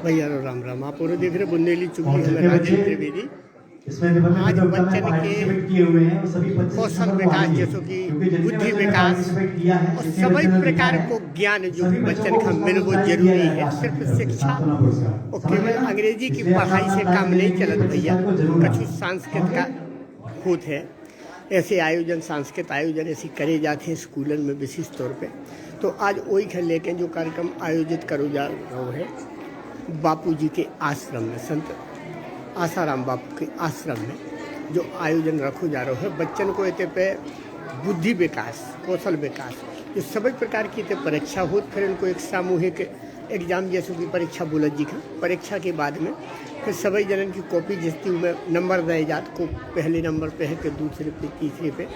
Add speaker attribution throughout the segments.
Speaker 1: भैया राम राम। आप और देख रहे बुंदेली चुकी है राजेंद्र त्रिवेदी। आज बच्चन के कौशल विकास जैसो कि बुद्धि विकास और सभी प्रकार को ज्ञान जो भी बच्चन का मिल वो जरूरी है। सिर्फ शिक्षा और केवल अंग्रेजी की पढ़ाई से काम नहीं चलत भैया। कछु सांस्कृत का होत है, ऐसे आयोजन सांस्कृतिक आयोजन ऐसे करे जाते हैं स्कूलन में विशेष तौर पे। तो आज वही खेल लेके जो कार्यक्रम आयोजित करो जा रहा है बापू जी के आश्रम में, संत आसाराम बापू के आश्रम में जो आयोजन रखो जा रहा है बच्चन को इतने पे बुद्धि विकास कौशल विकास जो सभी प्रकार की परीक्षा हो, फिर उनको एक सामूहिक एग्जाम जैसे की परीक्षा बोलत जी का। परीक्षा के बाद में फिर सभी जनन की कॉपी जिसकी में नंबर दे जात को पहले नंबर पे है कि दूसरे पे तीसरे पे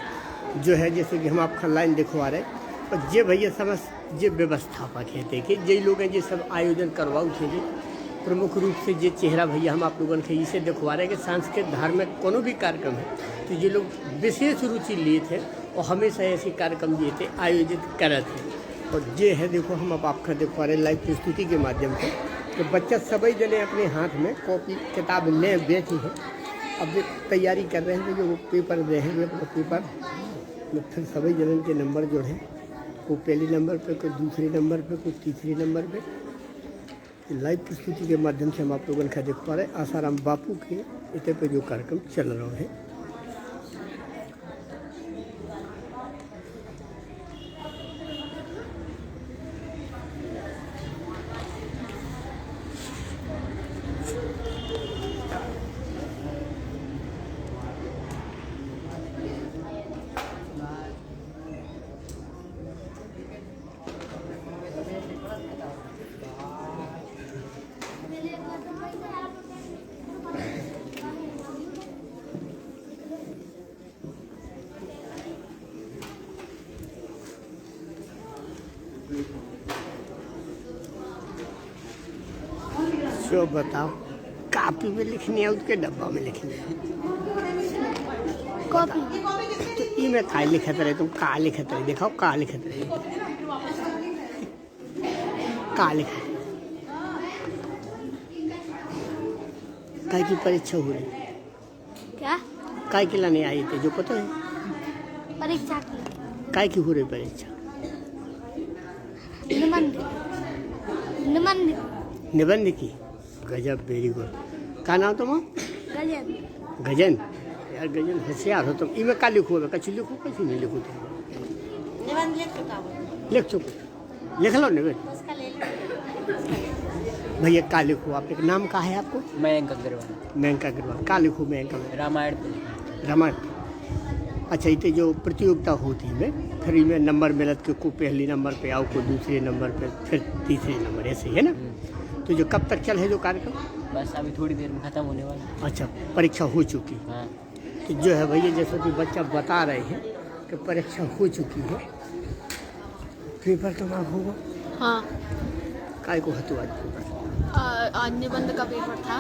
Speaker 1: जो है, जैसे कि हम आपका लाइन दिखवा रहे। और ये भैया समझ ये व्यवस्थापक है कि जे लोग हैं ये सब आयोजन करवाऊ थे जी प्रमुख रूप से ये चेहरा भैया हम आप लोगों के इसे दिखवा रहे हैं कि सांस्कृतिक धार्मिक कोनो भी कार्यक्रम है तो ये लोग विशेष रुचि लिए थे और हमेशा ऐसे कार्यक्रम ये थे आयोजित करे थे। और ये है देखो हम अब आपका दिखवा रहे लाइव प्रस्तुति के माध्यम से तो बच्चा सभी जने अपने हाथ में कॉपी किताब ले बैठे हैं। अब तैयारी कर रहे हैं जो वो पेपर देंगे अपना पेपर में फिर सभी जनन के नंबर जो है वो पहले नंबर पे कोई दूसरे नंबर पे कोई तीसरे नंबर पे लाइव प्रस्तुति के माध्यम से हम आप लोगों का देख पा रहे हैं आसाराम बापू के इतने पे जो कार्यक्रम चल रहा है। जो बताओ कापी में लिखनी है उसके डब्बा में लिखनी है कॉपी तो ई में का लिखत रहे तुम का लिखत रहे दिखाओ का लिखत रहे का लिखत काय की परीक्षा हो रही
Speaker 2: क्या
Speaker 1: काय के लाने आई थे जो पता है
Speaker 2: परीक्षा की
Speaker 1: काय की हो रही परीक्षा
Speaker 2: निबंध निबंध
Speaker 1: निबंध की गजब वेरी गुड। का नाम तुम
Speaker 2: गजन
Speaker 1: गजन यार गजन होशियार हो तुम। इमें का लिखो कछु लिखो कछु नहीं लिखो तुम
Speaker 2: निबंध लिख चुका हूँ
Speaker 1: लिख चुको लिख लो निबंध
Speaker 2: उसका ले लो
Speaker 1: भैया का लिखो आप एक नाम का है आपको
Speaker 3: मयंक अग्रवाल
Speaker 1: मयंक अग्रवाल का लिखो मयंक
Speaker 3: रामायण
Speaker 1: रामायण। अच्छा इतने जो प्रतियोगिता होती है फिर इनमें नंबर मिलत के को पहले नंबर पे आओ को दूसरे नंबर पे फिर तीसरे नंबर ऐसे है ना। तो जो कब तक चल है जो कार्यक्रम
Speaker 3: बस अभी थोड़ी देर में ख़त्म होने वाला।
Speaker 1: अच्छा परीक्षा हो चुकी
Speaker 3: हाँ
Speaker 1: तो जो है भैया जैसा कि बच्चा बता रहे हैं कि परीक्षा हो चुकी है पेपर तो माफ होगा
Speaker 2: हाँ
Speaker 1: काय को हतु आज पेपर
Speaker 2: आज निबंध का पेपर था।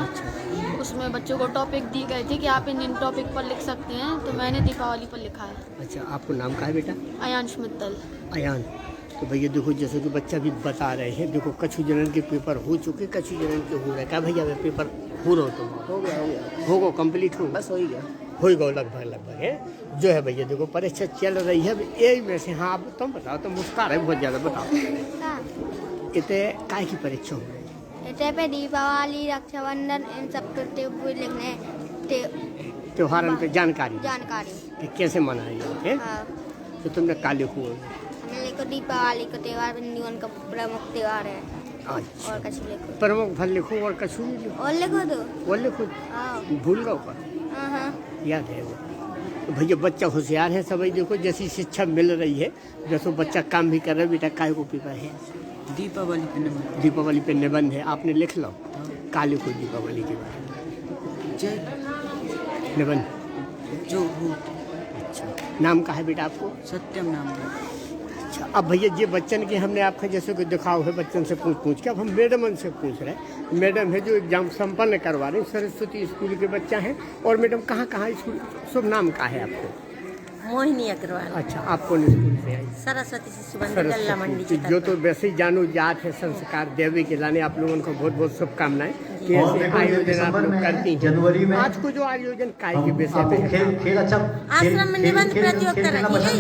Speaker 2: उसमें बच्चों को टॉपिक दी गए थे कि आप इन टॉपिक पर लिख सकते हैं तो मैंने दीपावली पर लिखा है।
Speaker 1: अच्छा आपको नाम का है बेटा
Speaker 2: अयांश मित्तल।
Speaker 1: अयान। तो भैया देखो जैसे कि बच्चा भी बता रहे हैं देखो कछु जनन के पेपर हो चुके कछु जनन के हो रहे क्या भैया वे पेपर हो रहा तुम
Speaker 3: हो गया
Speaker 1: हो गो कंप्लीट हो
Speaker 3: बस हो ही गया
Speaker 1: हो गो लगभग है जो है भैया देखो परीक्षा चल रही है यही में से। हाँ अब तुम बताओ तुम मुस्कुरा रहे बहुत ज़्यादा बताओ इतने काय की परीक्षा हो रही
Speaker 2: इतने पे दीपावली रक्षाबंधन इन सब के लिखने
Speaker 1: त्योहारों पे जानकारी
Speaker 2: जानकारी
Speaker 1: कि कैसे मनाए जाते हैं।
Speaker 2: हाँ
Speaker 1: तो तुमने का लिखो
Speaker 2: हमने लिखो दीपावली का त्यौहार जीवन का प्रमुख त्यौहार है
Speaker 1: अच्छा
Speaker 2: और कछु लिखो
Speaker 1: प्रमुख फल लिखो और कछु नहीं लिखो
Speaker 2: और लिखो तो
Speaker 1: वो लिखो
Speaker 2: हाँ
Speaker 1: भूल गए ऊपर
Speaker 2: हाँ
Speaker 1: याद है वो। तो भैया बच्चा होशियार है सभी देखो जैसी शिक्षा मिल रही है जैसे बच्चा काम भी कर रहा है बेटा काय को पेपर है
Speaker 3: दीपावली पे निबंध
Speaker 1: दीपावली पे निबंध है आपने लिख लो का लिखो दीपावली के बारे में
Speaker 3: जय
Speaker 1: निबंध
Speaker 3: जो हो
Speaker 1: अच्छा नाम का है बेटा आपको
Speaker 3: सत्यम नाम का।
Speaker 1: अच्छा अब भैया ये बच्चन के हमने आपका जैसे कि दिखाओ है बच्चन से पूछ के अब हम मैडम से पूछ रहे हैं। मैडम है जो एग्जाम संपन्न करवा रहे हैं सरस्वती स्कूल के बच्चा हैं। और मैडम कहाँ स्कूल शुभ नाम का है आपको
Speaker 4: मोहिनी अग्रवाल।
Speaker 1: अच्छा, आप कौन स्कूल से आई?
Speaker 4: सरस्वती शिशु मंदिर गल्ला मंडी
Speaker 1: सरस्वती, जो तो वैसे ही जानो जात है संस्कार देवी के लाने आप लोगों को बहुत बहुत शुभकामनाएं कि ऐसे आयोजन आप लोग करती हैं।
Speaker 5: जनवरी में
Speaker 1: आज को जो आयोजन काय के विषय पे है?
Speaker 5: खेल अच्छा
Speaker 4: आश्रम में निबंध प्रतियोगिता रखी गई,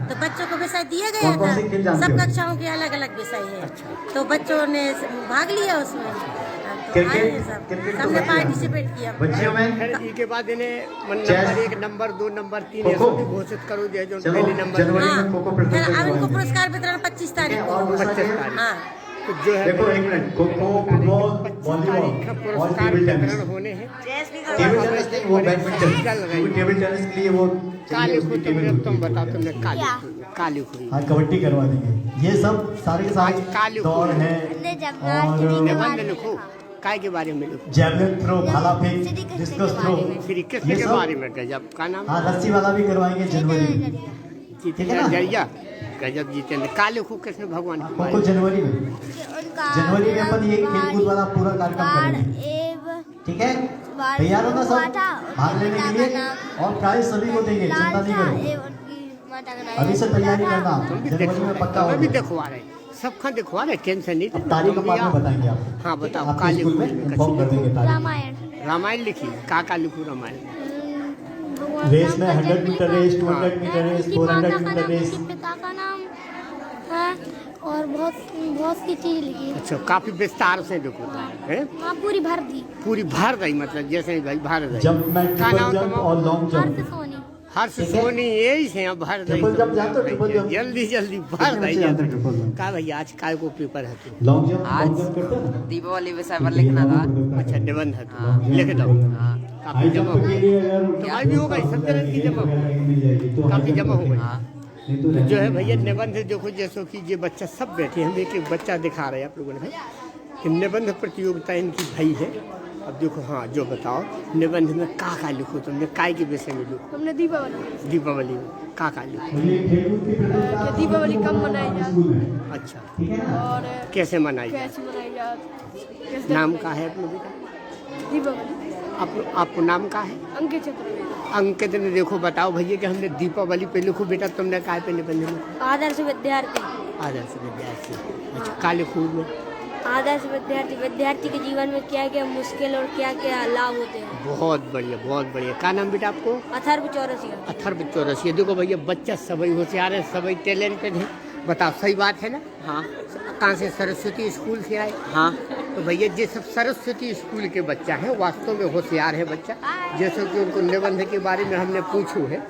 Speaker 4: तो बच्चों को विषय दिया गया था। सब कक्षाओं के अलग अलग विषय है, तो बच्चों ने भाग लिया उसमें, सबने पार्टिसिपेट किया।
Speaker 5: बच्चियों में
Speaker 1: फिर इसके बाद इन्हें नंबर 1, नंबर 2, नंबर 3 ऐसे भी घोषित करो दिया जो पहले नंबर।
Speaker 4: फिर अब इनको पुरस्कार वितरण 25 तारीख को।
Speaker 1: 25 तारीख।
Speaker 4: हाँ,
Speaker 1: तो जो है
Speaker 5: देखो एक मिनट, खो-खो, फुटबॉल,
Speaker 1: 25 तारीख का
Speaker 5: वॉलीबॉल और
Speaker 1: पुरस्कार
Speaker 5: टेबल टेनिस।
Speaker 1: वितरण होने हैं।
Speaker 5: टेबल टेनिस नहीं, वो बैडमिंटन, क्योंकि टेबल टेनिस के लिए वो
Speaker 1: काली खुद तुम बताओ, तुमने काली खुद
Speaker 5: हाँ कबड्डी करवा देंगे। ये सब सारे के सारे दौड़ है और
Speaker 1: निबंध लिखो काय के बारे में लिखो।
Speaker 5: जैवलिन थ्रो, भाला फेंक, डिस्कस थ्रो,
Speaker 1: फिर किसके के बारे में? गजब का नाम।
Speaker 5: हाँ रस्सी वाला भी करवाएंगे जनवरी में।
Speaker 1: जितेंद्र जरिया, गजब जितेंद्र। काली खो कृष्ण भगवान के बारे
Speaker 5: खो
Speaker 1: में।
Speaker 5: जनवरी में अपन ये खेलकूद वाला पूरा कार्यक्रम करेंगे, ठीक है? तैयार हो ना सब भाग लेने के लिए? और प्राइज सभी को देंगे, चिंता नहीं करो, अभी से तैयारी करना, जनवरी में पक्का
Speaker 1: मैं भी
Speaker 5: होगा।
Speaker 1: दिखवा रहे, सबका दिखवा रहे, टेंशन नहीं।
Speaker 5: अब तारीख के बाद में बताएंगे आपको।
Speaker 1: हाँ बताओ।
Speaker 5: आपके
Speaker 1: काली
Speaker 5: स्कूल में इन्फॉर्म कर देंगे तारीख।
Speaker 1: रामायण लिखी, का लिखू रामायण?
Speaker 5: रेस में 100 metre race, 200 metre race, 400 metre race.
Speaker 2: पिता का नाम है और बहुत बहुत सी चीज लिखी।
Speaker 1: अच्छा, काफी विस्तार से लिखो है।
Speaker 2: हाँ, पूरी भर दी।
Speaker 1: पूरी भर गई, मतलब जैसे भाई भर गई।
Speaker 5: जंप में
Speaker 1: का नाम
Speaker 5: ट्रिपल जंप और लॉन्ग जंप।
Speaker 2: सोनी
Speaker 1: हर्ष सोनी यही से भर गई।
Speaker 5: ट्रिपल जंप जानते हो? ट्रिपल जंप
Speaker 1: जल्दी जल्दी भर गई।
Speaker 5: ट्रिपल जंप,
Speaker 1: का भैया आज काय को पेपर है तू?
Speaker 5: लॉन्ग जंप करते हैं ना?
Speaker 3: दीपावली विषय पर लिखना था।
Speaker 1: अच्छा, निबंध है तू, लिख दो। काफी जमा हो गई, तुम्हारी भी हो गई, सब तरह की जमा हो गई, काफी जमा हो गई। तो जो है भैया निबंध देखो, जैसो कि ये बच्चा सब बैठे हैं, एक एक बच्चा दिखा रहे हैं आप लोगों ने कि निबंध प्रतियोगिता इनकी भाई है। अब देखो, हाँ जो बताओ निबंध में का लिखो तुमने, काय के विषय में लिखो?
Speaker 2: हमने दीपावली।
Speaker 1: दीपावली में का लिखो?
Speaker 2: दीपावली कब मनाई जाती?
Speaker 1: अच्छा,
Speaker 2: और
Speaker 1: कैसे मनाई जाए?
Speaker 2: कैसे मनाई जाती?
Speaker 1: नाम का है अपने बेटा?
Speaker 2: दीपावली।
Speaker 1: आपको नाम का है?
Speaker 2: अंकित चतुर्वेदी।
Speaker 1: अंकित ने देखो बताओ भैया कि हमने दीपावली पे लिखो। बेटा तुमने काय पे निबंध में?
Speaker 2: आदर्श विद्यार्थी।
Speaker 1: आदर्श विद्यार्थी। अच्छा, काले खूब में
Speaker 2: आदर्श विद्यार्थी, विद्यार्थी के जीवन में क्या क्या मुश्किल और क्या क्या लाभ होते हैं।
Speaker 1: बहुत बढ़िया, बहुत बढ़िया। क्या नाम बेटा आपको?
Speaker 2: अथर्व चौरसिया।
Speaker 1: अथर्व चौरसिया। देखो भैया बच्चा सभी होशियार है, सभी टैलेंटेड है। बताओ सही बात है ना?
Speaker 3: हाँ
Speaker 1: कहाँ से? सरस्वती स्कूल से आए।
Speaker 3: हाँ।
Speaker 1: तो भैया ये सब सरस्वती स्कूल के बच्चा है, वास्तव में होशियार है बच्चा। जैसे कि उनको निबंध के बारे में हमने पूछू है,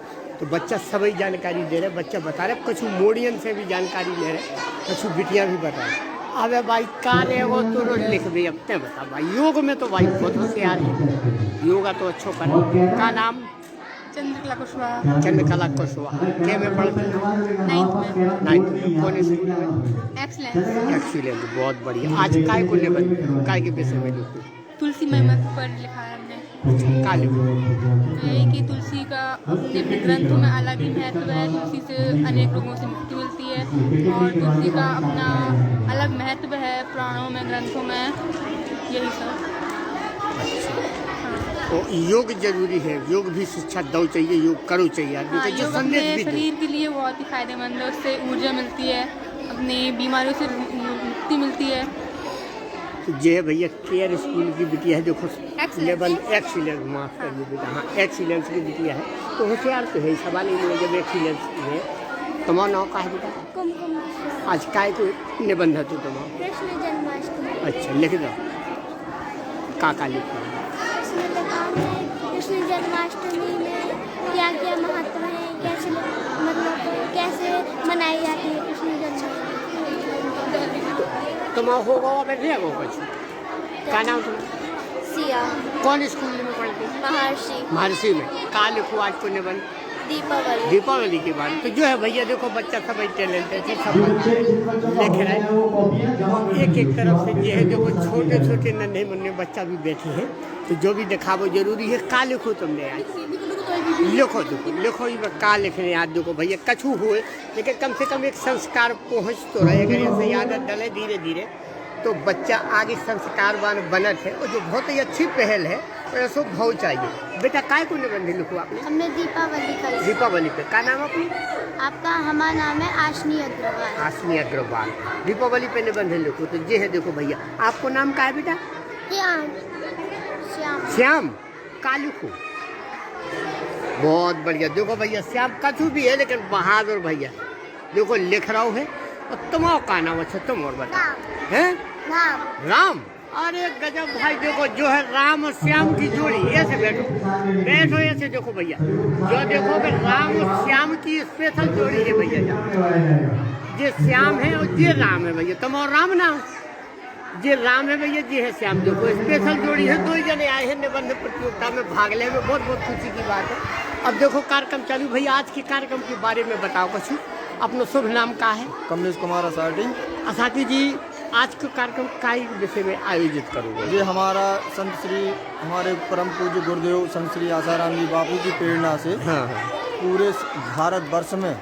Speaker 1: तो बच्चा सभी जानकारी दे रहे, बच्चा बता रहे, कुछ मोडियन से भी जानकारी ले रहे, कुछ बिटियाँ भी बता रहे। अबे भाई काले वो तो रोज लिख भी अब ते बता भाई। योग में तो भाई बहुत होशियार है, योगा तो अच्छो कर। का नाम?
Speaker 2: चंद्रकला कुशवाहा।
Speaker 1: चंद्रकला कुशवाहा। क्या में पढ़ते हैं? 9th में। कौन स्कूल?
Speaker 2: एक्सीलेंस।
Speaker 1: एक्सीलेंट, बहुत बढ़िया। आज काय को निबंध, काय के विषय में लिखो?
Speaker 2: तुलसी महिमा पर लिखा है हमने।
Speaker 1: का लिखो?
Speaker 2: यही कि तुलसी का अपने ग्रंथों में अलग ही महत्व है। तुलसी से अनेक रोगों से मुक्ति मिलती है और तुलसी का अपना अलग महत्व है पुराणों में, ग्रंथों में, यही सब।
Speaker 1: तो योग जरूरी है, योग भी शिक्षा दो चाहिए, योग करो चाहिए आदमी को, जो
Speaker 2: योग
Speaker 1: संदेश
Speaker 2: अपने
Speaker 1: भी दे।
Speaker 2: शरीर के लिए बहुत ही फायदेमंद है, उससे ऊर्जा मिलती है, अपनी बीमारियों से मुक्ति मिलती है।
Speaker 1: तो ये है भैया केयर स्कूल की बिटिया है, देखो लेवल एक्सीलेंस, माफ करिए बेटा, हाँ एक्सीलेंस की बिटिया है। तो होशियार तो है, सवाल ही नहीं है जब एक्सीलेंस है। तुम्हारा नाम का है बेटा?
Speaker 2: कुमकुम।
Speaker 1: आज काय को निबंध है तो तुम्हारा?
Speaker 2: कृष्ण जन्माष्टमी।
Speaker 1: अच्छा, लिख दो। का लिखो?
Speaker 2: कृष्ण जन्माष्टमी में क्या क्या महत्व है, कैसे मतलब कैसे मनाई जाती है कृष्ण जन्माष्टमी।
Speaker 1: तुम होगा नहीं हो कुछ? क्या नाम तुम्हारा?
Speaker 2: सिया।
Speaker 1: कौन स्कूल में पढ़ते?
Speaker 2: महर्षि।
Speaker 1: महर्षि में। का लिखो आज को निबंध?
Speaker 2: दीपावली।
Speaker 1: दीपावली की बात। तो जो है भैया देखो बच्चा सब टैलेंटेड है, सब लिख रहा है एक एक तरफ से। ये है देखो छोटे छोटे नन्हे मुन्ने बच्चा भी बैठे हैं, तो जो भी दिखावो जरूरी है। का लिखो तुमने आज? लिखो देखो, लिखो ये का लिखने आज देखो भैया कछु हुए, लेकिन कम से कम एक संस्कार पहुँच तो रहे। अगर ऐसे आदत डले धीरे धीरे तो बच्चा आगे संस्कारवान बनत है। और जो बहुत ही अच्छी पहल है ऐसो भाव चाहिए। बेटा काय को निबंध लिखो आपने?
Speaker 6: हमने दीपावली का लिखा।
Speaker 1: दीपावली पे का नाम अपनी?
Speaker 6: आपका हमारा नाम है आशनी अग्रवाल।
Speaker 1: आशनी अग्रवाल। दीपावली पे निबंध लिखो तो ये है, देखो भैया आपको नाम का है बेटा?
Speaker 6: श्याम। श्याम।
Speaker 1: श्याम का लिखो, बहुत बढ़िया। देखो भैया श्याम कछु भी है लेकिन बहादुर भैया, देखो लिख रहा है। और तुम्हारा का नाम? अच्छा तुम और बताओ। है राम। अरे गजब भाई, देखो जो है राम और श्याम की जोड़ी। ऐसे बैठो बैठो, ऐसे देखो भैया, जो देखो कि राम और श्याम की स्पेशल जोड़ी है भैया। ये श्याम है और ये राम है भैया। तुम और राम नाम, ये राम है भैया, ये है श्याम। देखो स्पेशल जोड़ी है। 2 जने आए हैं निबंध प्रतियोगिता में भाग ले में, बहुत बहुत खुशी की बात है। अब देखो कार्यक्रम चालू। भैया आज के कार्यक्रम के बारे में बताओ कुछ। अपना शुभ नाम का है?
Speaker 7: कमलेश कुमार असाटी।
Speaker 1: असाटी जी, आज का कार्यक्रम काय विषय में आयोजित करोगे?
Speaker 7: ये हमारा संत श्री हमारे परम पूज्य गुरुदेव संत श्री आसाराम जी बापू की प्रेरणा से पूरे भारत वर्ष में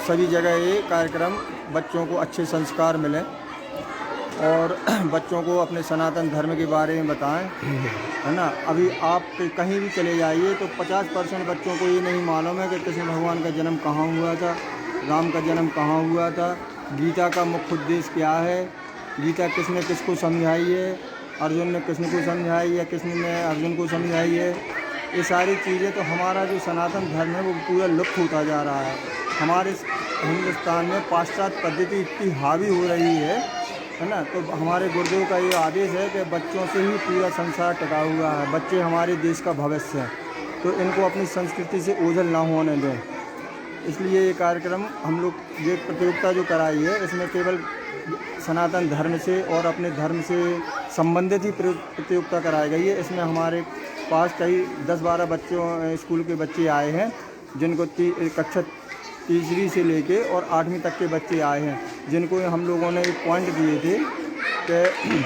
Speaker 7: सभी जगह ये कार्यक्रम बच्चों को अच्छे संस्कार मिलें और बच्चों को अपने सनातन धर्म के बारे में बताएं, है ना। अभी आप कहीं भी चले जाइए तो 50% बच्चों को ये नहीं मालूम है कि कृष्ण भगवान का जन्म कहाँ हुआ था, राम का जन्म कहाँ हुआ था, गीता का मुख्य उद्देश्य क्या है, गीता किसने किसको समझाई है, अर्जुन ने कृष्ण को समझाई है, कृष्ण ने अर्जुन को समझाई है। ये सारी चीज़ें तो हमारा जो सनातन धर्म है वो पूरा लुप्त होता जा रहा है। हमारे हिंदुस्तान में पाश्चात्य पद्धति इतनी हावी हो रही है ना। तो हमारे गुरुदेव का ये आदेश है कि बच्चों से ही पूरा संसार टिका हुआ है। बच्चे हमारे देश का भविष्य हैं, तो इनको अपनी संस्कृति से ओझल ना होने दें। इसलिए ये कार्यक्रम हम लोग ये प्रतियोगिता जो कराई है, इसमें केवल सनातन धर्म से और अपने धर्म से संबंधित ही प्रतियोगिता कराई गई है। इसमें हमारे पास कई 10-12 बच्चों स्कूल के बच्चे आए हैं, जिनको कक्षा तीसरी से लेके और 8वीं तक के बच्चे आए हैं, जिनको हम लोगों ने एक पॉइंट दिए थे कि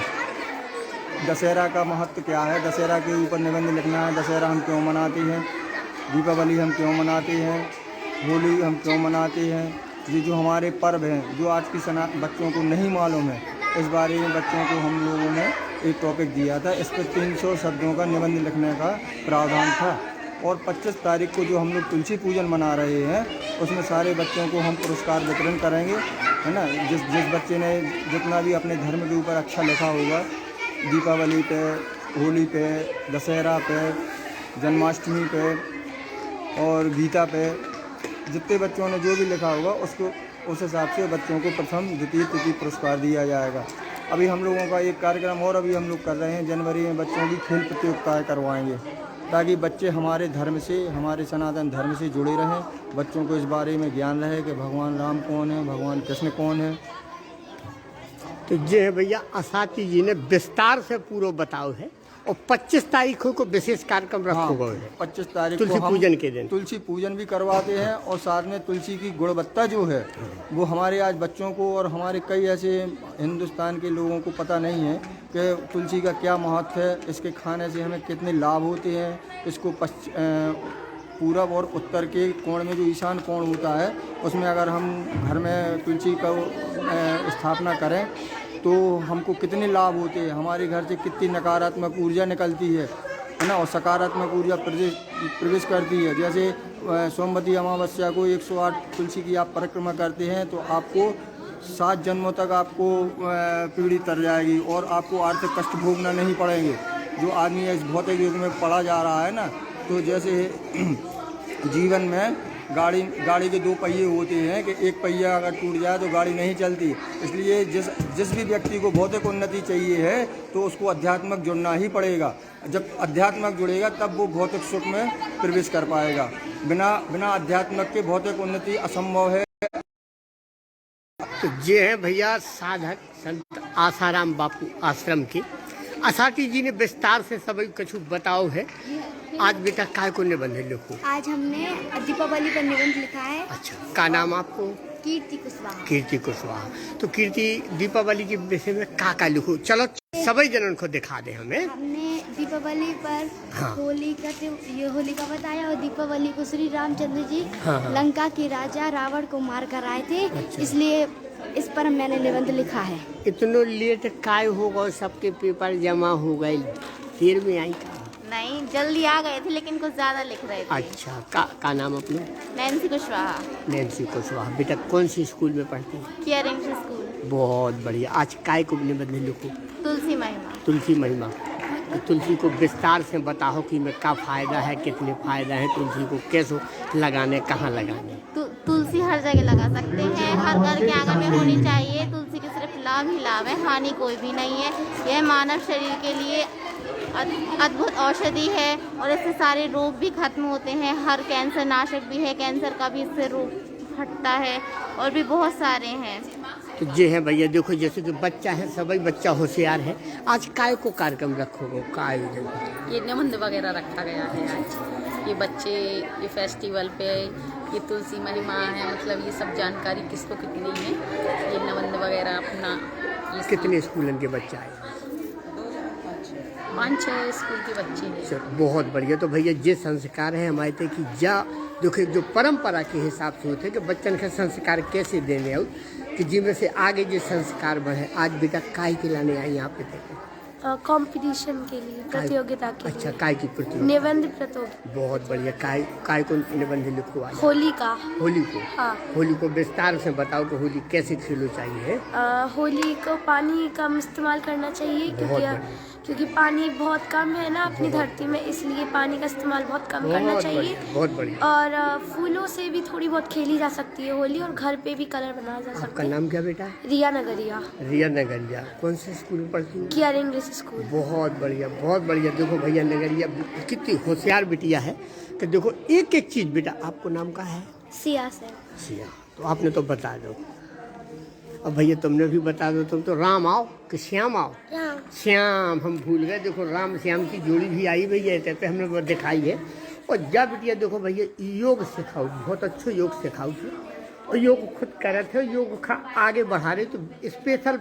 Speaker 7: दशहरा का महत्व क्या है, दशहरा के ऊपर निबंध लिखना है। दशहरा हम क्यों मनाते हैं, दीपावली हम क्यों मनाते हैं, होली हम क्यों मनाते हैं। ये जो हमारे पर्व हैं जो आज की बच्चों को नहीं मालूम है, इस बारे में बच्चों को हम लोगों ने एक टॉपिक दिया था। इस पर 300 शब्दों का निबंध लिखने का प्रावधान था। और 25 तारीख को जो हम लोग तुलसी पूजन मना रहे हैं, उसमें सारे बच्चों को हम पुरस्कार वितरण करेंगे, है ना। जिस बच्चे ने जितना भी अपने धर्म के ऊपर अच्छा लिखा होगा, दीपावली पे, होली पे, दशहरा पे, जन्माष्टमी पे और गीता पे, जितने बच्चों ने जो भी लिखा होगा उसको उस हिसाब से बच्चों को प्रथम, द्वितीय, तृतीय पुरस्कार दिया जाएगा। अभी हम लोगों का एक कार्यक्रम और अभी हम लोग कर रहे हैं, जनवरी में बच्चों की खेल प्रतियोगिताएँ करवाएंगे, ताकि बच्चे हमारे धर्म से, हमारे सनातन धर्म से जुड़े रहें। बच्चों को इस बारे में ज्ञान रहे कि भगवान राम कौन है, भगवान कृष्ण कौन है।
Speaker 1: तो ये है भैया असाती जी ने विस्तार से पूरा बताओ है। और 25 तारीख को विशेष कार्यक्रम रखा गया है।
Speaker 7: 25 तारीख
Speaker 1: तुलसी
Speaker 7: को
Speaker 1: पूजन के दिन
Speaker 7: तुलसी पूजन भी करवाते हैं और साथ में तुलसी की गुणवत्ता जो है वो हमारे आज बच्चों को और हमारे कई ऐसे हिंदुस्तान के लोगों को पता नहीं है कि तुलसी का क्या महत्व है, इसके खाने से हमें कितने लाभ होते हैं। इसको पूरब और उत्तर के कोण में जो ईशान कोण होता है, उसमें अगर हम घर में तुलसी का स्थापना करें तो हमको कितने लाभ होते हैं। हमारे घर से कितनी नकारात्मक ऊर्जा निकलती है ना, और सकारात्मक ऊर्जा प्रवेश करती है। जैसे सोमवती अमावस्या को 108 तुलसी की आप परिक्रमा करते हैं तो आपको 7 जन्मों तक आपको पीढ़ी तर जाएगी और आपको आर्थिक कष्ट भोगना नहीं पड़ेंगे, जो आदमी इस भौतिक युग में पड़ा जा रहा है ना। तो जैसे जीवन में गाड़ी के 2 पहिए होते हैं कि एक पहिया अगर टूट जाए तो गाड़ी नहीं चलती। इसलिए जिस भी व्यक्ति को भौतिक उन्नति चाहिए है तो उसको अध्यात्मक जुड़ना ही पड़ेगा। जब अध्यात्मक जुड़ेगा तब वो भौतिक सुख में प्रवेश कर पाएगा। बिना अध्यात्मक के भौतिक उन्नति असंभव है।
Speaker 1: तो ये है भैया साधक संत आसाराम बापू आश्रम के असाटी जी ने विस्तार से सभी कुछ बताओ है। आज बेटा काय को निबंध लिखो?
Speaker 6: आज हमने दीपावली पर निबंध लिखा है।
Speaker 1: अच्छा, का नाम आपको?
Speaker 6: कीर्ति कुशवाहा।
Speaker 1: कीर्ति कुशवाहा। तो कीर्ति, दीपावली के विषय में का लिखो? चलो सभी जनों को दिखा दे हमें।
Speaker 6: हमने दीपावली पर होली का बताया और दीपावली को श्री रामचंद्र जी लंका के राजा रावण को मार कर आए थे। अच्छा। इसलिए इस पर मैंने निबंध लिखा है।
Speaker 1: इतना लेट काय होगा, सबके पेपर जमा हो गए, देर में आई?
Speaker 8: नहीं, जल्दी आ गए थे लेकिन कुछ ज़्यादा लिख रहे थे।
Speaker 1: अच्छा, का नाम अपने?
Speaker 8: नैन्सी कुशवाहा।
Speaker 1: नैन्सी कुशवाहा। बेटा कौन सी स्कूल में पढ़ती है?
Speaker 8: Care English school.
Speaker 1: बहुत बढ़िया। आज काय को निबंध लिखो?
Speaker 8: तुलसी महिमा।
Speaker 1: तुलसी महिमा। तो तुलसी को विस्तार से बताओ कि में क्या फ़ायदा है, कितने फ़ायदा है, तुलसी को कैसे लगाने, कहाँ लगाने?
Speaker 8: तुलसी हर जगह लगा सकते हैं, हर घर के आंगन में होनी चाहिए। तुलसी के सिर्फ लाभ ही लाभ है, हानि कोई भी नहीं है। यह मानव शरीर के लिए अद्भुत औषधि है और इससे सारे रोग भी खत्म होते हैं। हर कैंसर नाशक भी है, कैंसर का भी इससे रोग हटता है और भी बहुत सारे हैं।
Speaker 1: तो ये है भैया, देखो जैसे कि बच्चा है, सभी बच्चा होशियार है। आज काय को कार्यक्रम रखोगे? काय
Speaker 9: ये निबंध वगैरह रखा गया है आज। ये बच्चे ये फेस्टिवल पे ये तुलसी महिमा है, मतलब ये सब जानकारी किसको कितनी है, ये निबंध वगैरह अपना।
Speaker 1: कितने स्कूलन के बच्चे आए?
Speaker 9: 5-6 स्कूल के बच्चे हैं।
Speaker 1: बहुत बढ़िया। तो भैया ये संस्कार है हमारे थे कि जा देखो जो परंपरा के हिसाब से होते कि बच्चन के संस्कार कैसे देने हो कि जिनमें से आगे जो संस्कार बढ़े। आज बेटा काय के लाने आई यहाँ पे? देखो
Speaker 6: कंपटीशन के लिए, प्रतियोगिता के
Speaker 1: अच्छा,
Speaker 6: लिए।
Speaker 1: काय की प्रतियोगिता?
Speaker 6: निबंध प्रतियोगिता।
Speaker 1: बहुत बढ़िया। काय को निबंध लिखो आज?
Speaker 6: होली का।
Speaker 1: होली को?
Speaker 6: हाँ।
Speaker 1: होली को विस्तार से बताओ कि होली कैसे खेलो चाहिए?
Speaker 6: होली को पानी कम इस्तेमाल करना चाहिए क्योंकि पानी बहुत कम है ना अपनी धरती में, इसलिए पानी का इस्तेमाल बहुत कम करना चाहिए।
Speaker 1: बहुत बढ़िया।
Speaker 6: और फूलों से भी थोड़ी बहुत खेली जा सकती है होली, और घर पे भी कलर बनाया जा सकता है।
Speaker 1: आपका नाम क्या बेटा?
Speaker 6: रिया नगरिया।
Speaker 1: रिया नगरिया। कौन से स्कूल में पढ़ती है?
Speaker 6: Care English school.
Speaker 1: बहुत बढ़िया, बहुत बढ़िया। देखो भैया नगरिया कितनी होशियार बिटिया है कि देखो एक एक चीज। बेटा आपको नाम का है?
Speaker 6: सिया से।
Speaker 1: सिया। तो आपने तो बता दो। अब भैया तुमने भी बता दो। तुम तो राम आओ कि श्याम आओ? श्याम। हम भूल गए। देखो राम श्याम की जोड़ी भी आई भैया, कहते हमने वो दिखाई है। और जब बिटिया देखो भैया योग सिखाओ, बहुत अच्छा योग सिखाओ थे और योग खुद कर रहे थे, योग आगे बढ़ा रहे। तो स्पेशल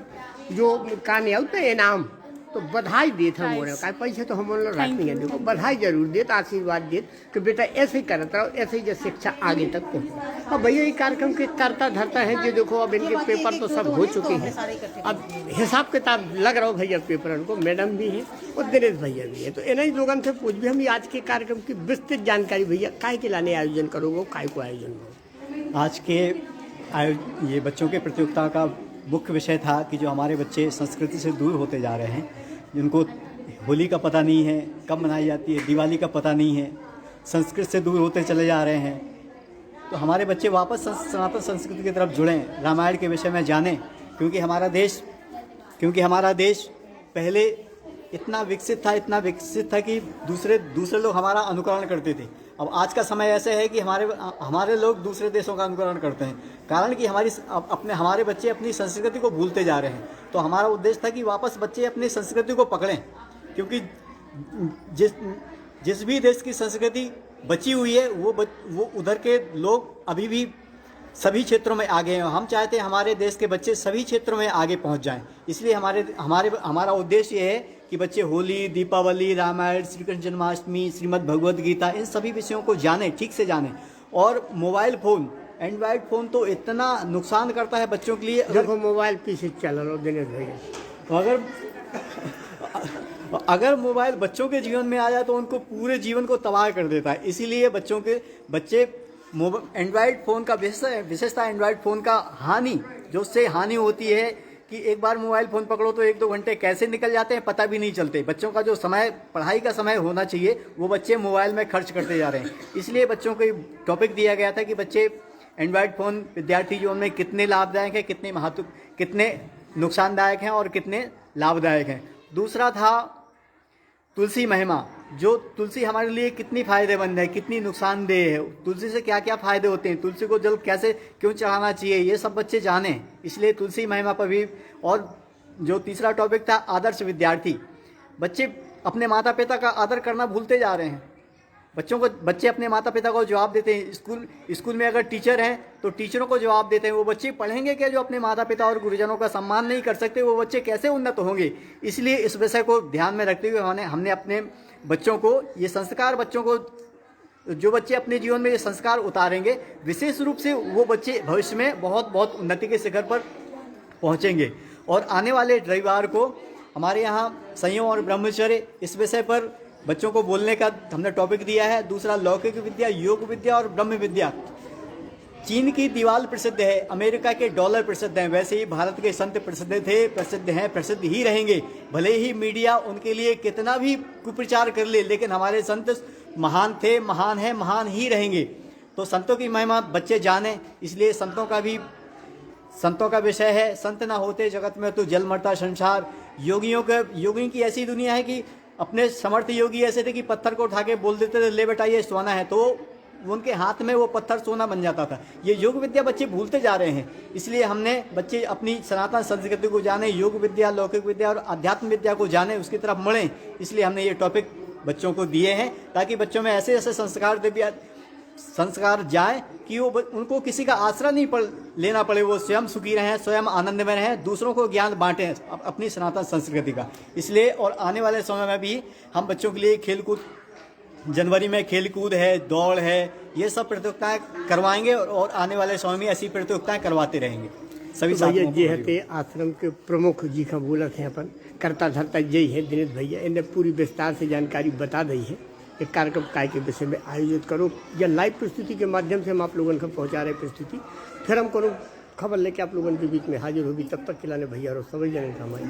Speaker 1: जो काने आओ तो इनाम तो बधाई देते हम बोले का पैसे तो हम लोग रखते हैं। देखो बधाई जरूर देते, आशीर्वाद देते कि बेटा ऐसे ही करता रहो, ऐसे ही जो शिक्षा आगे तक पहुँचे। और भैया ये कार्यक्रम के करता धरता है जो देखो अब इनके पेपर तो सब हो चुके हैं। अब हिसाब किताब लग रहा हो भैया पेपर को। मैडम भी है और दिनेश भैया भी है। तो इन्हीं लोगों से पूछ भी हम आज के कार्यक्रम की विस्तृत जानकारी भैया काय के लाने आयोजन करोगे, काय को आयोजन हो?
Speaker 10: आज के ये बच्चों के प्रतियोगिता का मुख्य विषय था कि जो हमारे बच्चे संस्कृति से दूर होते जा रहे हैं, जिनको होली का पता नहीं है, कब मनाई जाती है, दिवाली का पता नहीं है, संस्कृत से दूर होते चले जा रहे हैं। तो हमारे बच्चे वापस सनातन संस्कृति की तरफ जुड़ें, रामायण के विषय में जानें, क्योंकि हमारा देश पहले इतना विकसित था कि दूसरे लोग हमारा अनुकरण करते थे। अब आज का समय ऐसे है कि हमारे लोग दूसरे देशों का अनुकरण करते हैं, कारण कि हमारे बच्चे अपनी संस्कृति को भूलते जा रहे हैं। तो हमारा उद्देश्य था कि वापस बच्चे अपनी संस्कृति को पकड़ें, क्योंकि जिस भी देश की संस्कृति बची हुई है वो उधर के लोग अभी भी सभी क्षेत्रों में आगे हैं। हम चाहते हैं हमारे देश के बच्चे सभी क्षेत्रों में आगे पहुंच जाएं। इसलिए हमारा उद्देश्य ये है कि बच्चे होली, दीपावली, रामायण, श्री कृष्ण जन्माष्टमी, श्रीमद् भगवद गीता, इन सभी विषयों को जानें, ठीक से जानें। और मोबाइल फ़ोन, एंड्रॉयड फ़ोन तो इतना नुकसान करता है बच्चों के लिए।
Speaker 1: देखो मोबाइल पीछे चल रहा दिनेश भैया।
Speaker 10: अगर मोबाइल बच्चों के जीवन में आ जाए तो उनको पूरे जीवन को तबाह कर देता है। इसीलिए बच्चे एंड्रॉयड फ़ोन का विशेषता एंड्रॉयड फ़ोन का उससे हानि होती है कि एक बार मोबाइल फ़ोन पकड़ो तो 1-2 घंटे कैसे निकल जाते हैं पता भी नहीं चलते। बच्चों का जो समय, पढ़ाई का समय होना चाहिए, वो बच्चे मोबाइल में खर्च करते जा रहे हैं। इसलिए बच्चों को टॉपिक दिया गया था कि बच्चे एंड्रॉयड फ़ोन विद्यार्थी जीवन में कितने लाभदायक हैं, कितने नुकसानदायक हैं और कितने लाभदायक हैं। दूसरा था तुलसी महिमा, जो तुलसी हमारे लिए कितनी फ़ायदेमंद है, कितनी नुकसानदेह है, तुलसी से क्या क्या फ़ायदे होते हैं, तुलसी को जल क्यों चढ़ाना चाहिए, ये सब बच्चे जानें। इसलिए तुलसी महिमा पर भी। और जो तीसरा टॉपिक था आदर्श विद्यार्थी, बच्चे अपने माता पिता का आदर करना भूलते जा रहे हैं। बच्चे अपने माता पिता को जवाब देते हैं। स्कूल में अगर टीचर हैं तो टीचरों को जवाब देते हैं। वो बच्चे पढ़ेंगे क्या जो अपने माता पिता और गुरुजनों का सम्मान नहीं कर सकते? वो बच्चे कैसे उन्नत होंगे? इसलिए इस विषय को ध्यान में रखते हुए हमने अपने बच्चों को ये संस्कार, जो बच्चे अपने जीवन में ये संस्कार उतारेंगे, विशेष रूप से वो बच्चे भविष्य में बहुत बहुत उन्नति के शिखर पर पहुँचेंगे। और आने वाले रविवार को हमारे यहाँ संयम और ब्रह्मचर्य इस विषय पर बच्चों को बोलने का हमने टॉपिक दिया है। दूसरा लौकिक विद्या, योग विद्या और ब्रह्म विद्या। चीन की दीवार प्रसिद्ध है, अमेरिका के डॉलर प्रसिद्ध हैं, वैसे ही भारत के संत प्रसिद्ध थे, प्रसिद्ध हैं, प्रसिद्ध ही रहेंगे। भले ही मीडिया उनके लिए कितना भी कुप्रचार कर ले, लेकिन हमारे संत महान थे, महान हैं, महान ही रहेंगे। तो संतों की महिमा बच्चे जाने, इसलिए संतों का विषय है। संत ना होते जगत में तो जल मरता संसार। योगियों की ऐसी दुनिया है कि अपने समर्थ योगी ऐसे थे कि पत्थर को उठा के बोल देते थे ले बेटा ये सोना है, तो उनके हाथ में वो पत्थर सोना बन जाता था। ये योग विद्या बच्चे भूलते जा रहे हैं, इसलिए हमने बच्चे अपनी सनातन संस्कृति को जाने, योग विद्या, लौकिक विद्या और अध्यात्म विद्या को जाने, उसकी तरफ बढ़ें। इसलिए हमने ये टॉपिक बच्चों को दिए हैं ताकि बच्चों में ऐसे ऐसे संस्कार जाए कि वो उनको किसी का आसरा नहीं लेना पड़े, वो स्वयं सुखी रहें, स्वयं आनंद में रहें, दूसरों को ज्ञान बांटें अपनी सनातन संस्कृति का। इसलिए और आने वाले समय में भी हम बच्चों के लिए खेलकूद, जनवरी में खेलकूद है, दौड़ है, ये सब प्रतियोगिताएं करवाएंगे और आने वाले समय में ऐसी प्रतियोगिताएं करवाते रहेंगे। सभी
Speaker 1: भैया जी है आश्रम के प्रमुख जी का बोला थे अपन करता धरता यही है दिनेश भैया, इन्हें पूरी विस्तार से जानकारी बता दी है। एक कार्यक्रम काय के विषय में आयोजित करो या लाइव प्रस्तुति के माध्यम से हम आप लोगों को पहुंचा रहे प्रस्तुति, फिर हम करो खबर लेके आप लोगों के बीच में हाजिर होगी। तब तक खिलाने भैया और समझ जाने का हमारे